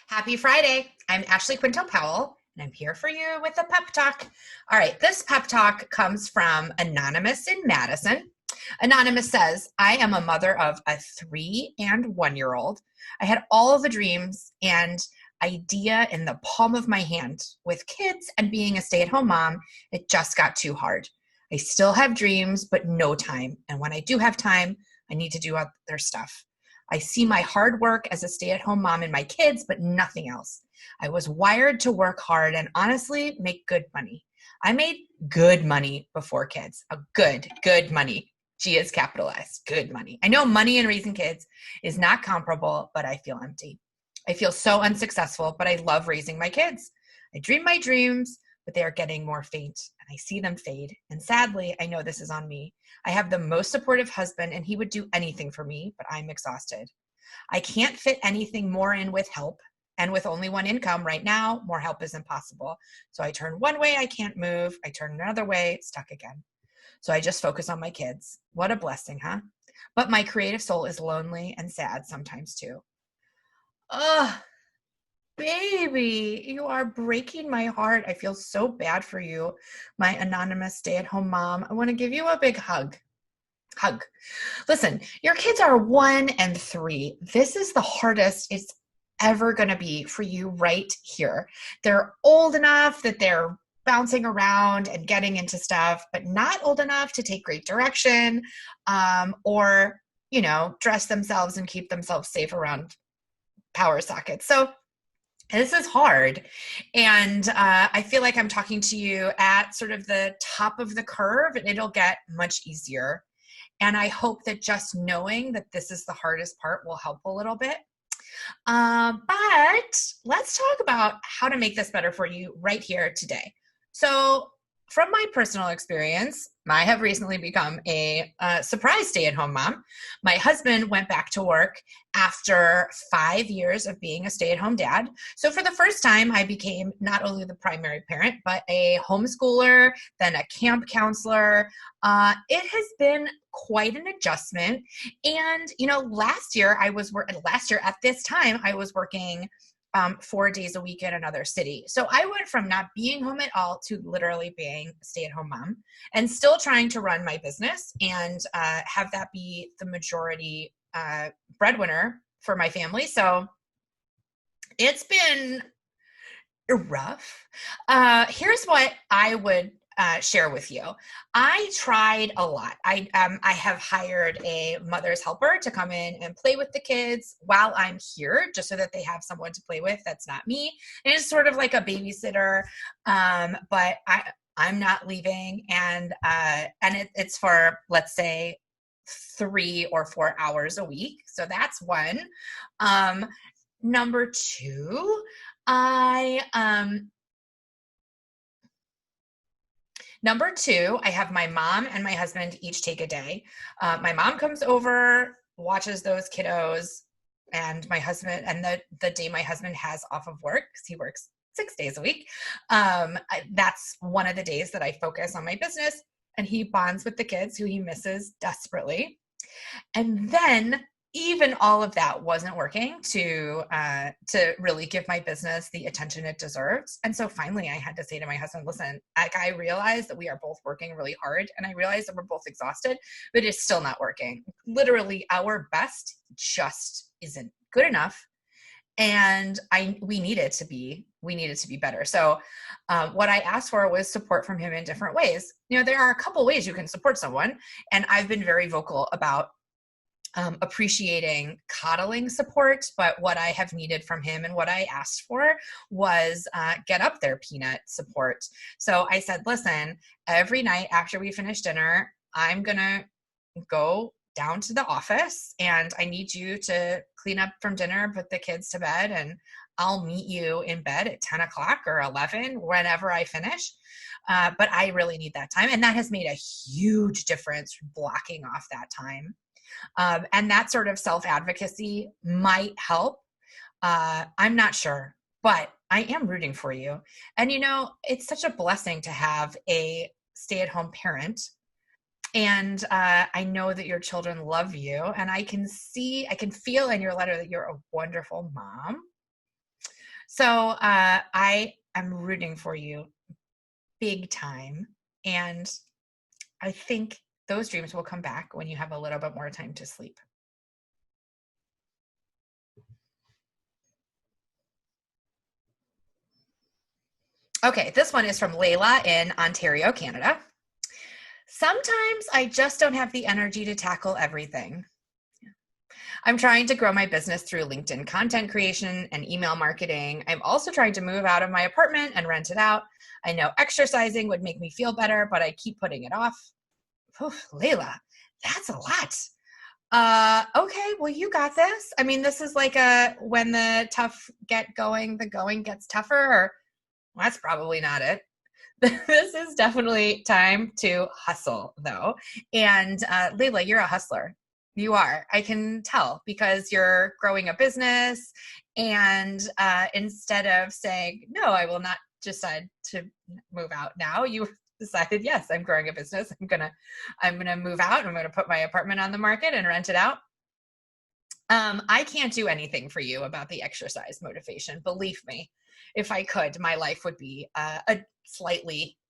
Happy Friday. I'm Ashley Quinto Powell, and I'm here for you with a pep talk. All right, this pep talk comes from Anonymous in Madison. Anonymous says, I am a mother of a 3 and 1-year-old. I had all of the dreams and idea in the palm of my hand. With kids and being a stay-at-home mom, it just got too hard. I still have dreams, but no time. And when I do have time, I need to do other stuff. I see my hard work as a stay-at-home mom and my kids, but nothing else. I was wired to work hard and honestly make good money. I made good money before kids. A good money. G is capitalized. Good money. I know money in raising kids is not comparable, but I feel empty. I feel so unsuccessful, but I love raising my kids. I dream my dreams, but they are getting more faint and I see them fade. And sadly, I know this is on me. I have the most supportive husband and he would do anything for me, but I'm exhausted. I can't fit anything more in with help. And with only one income right now, more help is impossible. So I turn one way, I can't move. I turn another way, stuck again. So I just focus on my kids. What a blessing, huh? But my creative soul is lonely and sad sometimes too. Ugh. Baby, you are breaking my heart. I feel so bad for you, my anonymous stay-at-home mom. I want to give you a big hug. Listen, your kids are 1 and 3. This is the hardest it's ever going to be for you right here. They're old enough that they're bouncing around and getting into stuff, but not old enough to take great direction or, dress themselves and keep themselves safe around power sockets. So this is hard. And I feel like I'm talking to you at sort of the top of the curve, and it'll get much easier. And I hope that just knowing that this is the hardest part will help a little bit. But let's talk about how to make this better for you right here today. So from my personal experience, I have recently become a surprise stay-at-home mom. My husband went back to work after 5 years of being a stay-at-home dad. So for the first time, I became not only the primary parent, but a homeschooler, then a camp counselor. It has been quite an adjustment. And, last year at this time, I was working 4 days a week in another city. So I went from not being home at all to literally being a stay-at-home mom and still trying to run my business and have that be the majority breadwinner for my family. So it's been rough. Here's what I would share with you. I tried a lot. I have hired a mother's helper to come in and play with the kids while I'm here, just so that they have someone to play with. That's not me. And it's sort of like a babysitter, but I'm not leaving, and it's for, let's say, 3 or 4 hours a week. So that's one. Number two, Number two, I have my mom and my husband each take a day. My mom comes over, watches those kiddos, and my husband, and the day my husband has off of work, because he works 6 days a week, that's one of the days that I focus on my business, and he bonds with the kids who he misses desperately. And then even all of that wasn't working to really give my business the attention it deserves. And so finally I had to say to my husband, listen, I realize that we are both working really hard and I realize that we're both exhausted, but it's still not working. Literally our best just isn't good enough. And we needed to be better. So what I asked for was support from him in different ways. There are a couple ways you can support someone. And I've been very vocal about appreciating coddling support, but what I have needed from him and what I asked for was get up there peanut support. So I said, listen, every night after we finish dinner, I'm going to go down to the office and I need you to clean up from dinner, put the kids to bed, and I'll meet you in bed at 10 o'clock or 11, whenever I finish. But I really need that time. And that has made a huge difference blocking off that time. And that sort of self-advocacy might help. I'm not sure, but I am rooting for you. And, it's such a blessing to have a stay-at-home parent. And I know that your children love you. And I can feel in your letter that you're a wonderful mom. So I am rooting for you big time. And I think those dreams will come back when you have a little bit more time to sleep. Okay, this one is from Layla in Ontario, Canada. Sometimes I just don't have the energy to tackle everything. I'm trying to grow my business through LinkedIn content creation and email marketing. I'm also trying to move out of my apartment and rent it out. I know exercising would make me feel better, but I keep putting it off. Oof, Layla, that's a lot. Okay, well, you got this. I mean, this is like a when the tough get going, the going gets tougher. Or well, that's probably not it. This is definitely time to hustle, though. And Layla, you're a hustler. You are. I can tell because you're growing a business. And instead of saying, no, I will not decide to move out now, you decided, yes, I'm growing a business. I'm gonna move out. I'm gonna put my apartment on the market and rent it out. I can't do anything for you about the exercise motivation. Believe me, if I could, my life would be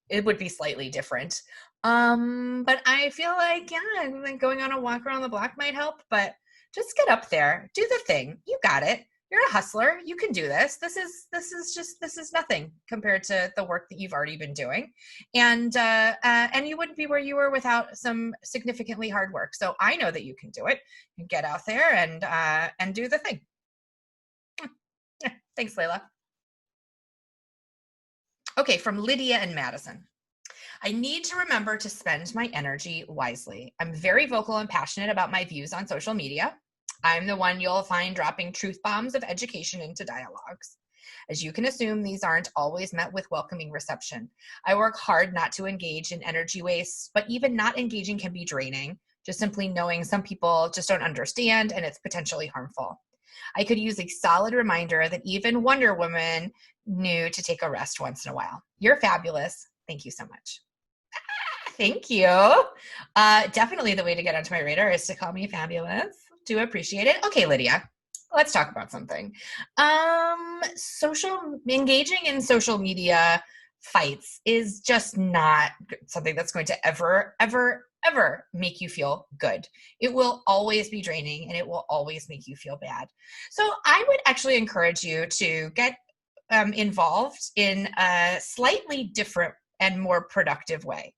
it would be slightly different. But I feel like, yeah, like going on a walk around the block might help, but just get up there, do the thing. You got it. You're a hustler. You can do this. This is nothing compared to the work that you've already been doing. And you wouldn't be where you were without some significantly hard work. So I know that you can do it. You get out there and do the thing. Thanks, Layla. Okay, from Lydia and Madison. I need to remember to spend my energy wisely. I'm very vocal and passionate about my views on social media. I'm the one you'll find dropping truth bombs of education into dialogues. As you can assume, these aren't always met with welcoming reception. I work hard not to engage in energy waste, but even not engaging can be draining, just simply knowing some people just don't understand and it's potentially harmful. I could use a solid reminder that even Wonder Woman knew to take a rest once in a while. You're fabulous. Thank you so much. Thank you. Definitely the way to get onto my radar is to call me fabulous. Do appreciate it. Okay, Lydia, let's talk about something. Engaging in social media fights is just not something that's going to ever make you feel good. It will always be draining and it will always make you feel bad. So I would actually encourage you to get involved in a slightly different and more productive way.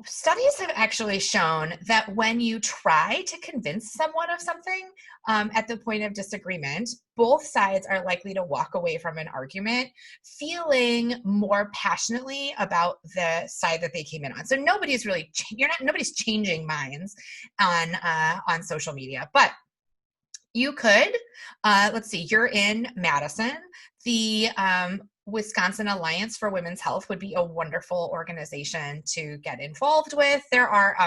Studies have actually shown that when you try to convince someone of something at the point of disagreement, both sides are likely to walk away from an argument feeling more passionately about the side that they came in on. So nobody's changing minds on social media, but you could, let's see, you're in Madison. The Wisconsin Alliance for Women's Health would be a wonderful organization to get involved with. There are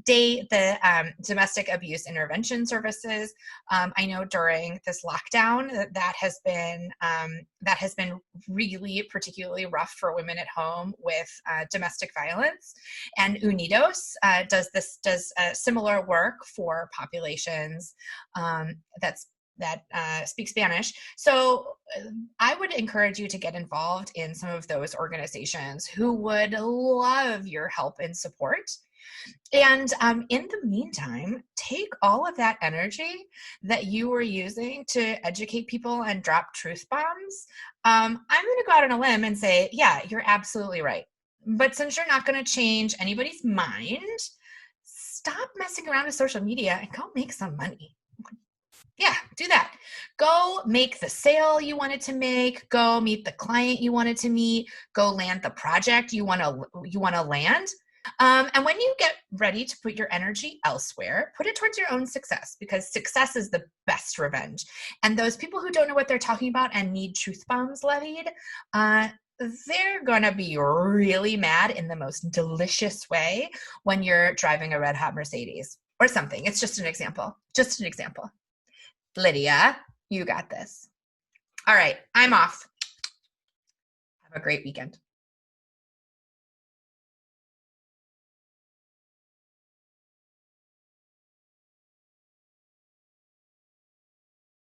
domestic abuse intervention services. I know during this lockdown that has been really particularly rough for women at home with domestic violence. And Unidos does similar work for populations that speak Spanish. So I would encourage you to get involved in some of those organizations who would love your help and support. And in the meantime, take all of that energy that you were using to educate people and drop truth bombs. I'm going to go out on a limb and say, yeah, you're absolutely right. But since you're not going to change anybody's mind, stop messing around with social media and go make some money. Yeah, do that. Go make the sale you wanted to make. Go meet the client you wanted to meet. Go land the project you want to land. And when you get ready to put your energy elsewhere, put it towards your own success, because success is the best revenge. And those people who don't know what they're talking about and need truth bombs levied, they're going to be really mad in the most delicious way when you're driving a red hot Mercedes or something. It's just an example. Just an example. Lydia, you got this. All right, I'm off. Have a great weekend.